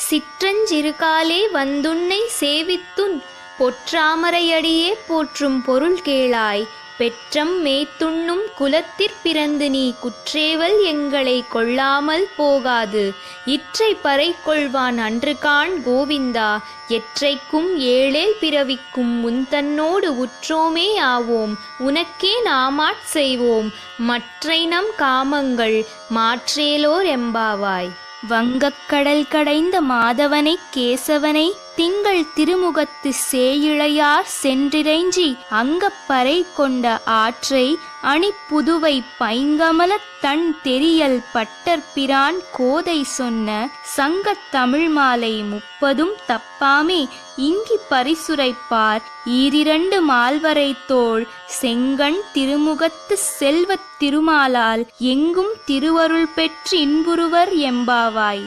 சிற்றஞ்சிறுகாலே வந்துன்னை சேவித்துன் பொற்றாமரையடியே போற்றும் பொருள் கேளாய். பெற்றம் மேத்துண்ணும் குலத்திற் பிறந்து நீ குற்றேவல் எங்களை கொள்ளாமல் போகாது. இற்றை பறை கொள்வான் அன்றுகாண் கோவிந்தா. எற்றைக்கும் ஏழேல் பிறவிக்கும் உன்தன்னோடு உற்றோமே ஆவோம். உனக்கே நாமாட் செய்வோம் மற்றை நம் காமங்கள் மாற்றேலோர் எம்பாவாய். வங்கக்கடல் கடைந்த மாதவனை கேசவனை திங்கள் திருமுகத்து சேயிழையார் சென்றிறைஞ்சி அங்கப்பறை கொண்ட ஆற்றை அணிப்புதுவை பைங்கமலத் தன் தெரியல் பட்டர்பிரான் கோதை சொன்ன சங்கத் தமிழ் மாலை 30 தப்பாமே இங்கி பரிசுரைப்பார். ஈரிரண்டு மால்வரை தோள் செங்கண் திருமுகத்து செல்வத் திருமாலால் எங்கும் திருவருள் பெற்று இன்புறுவர் எம்பாவாய்.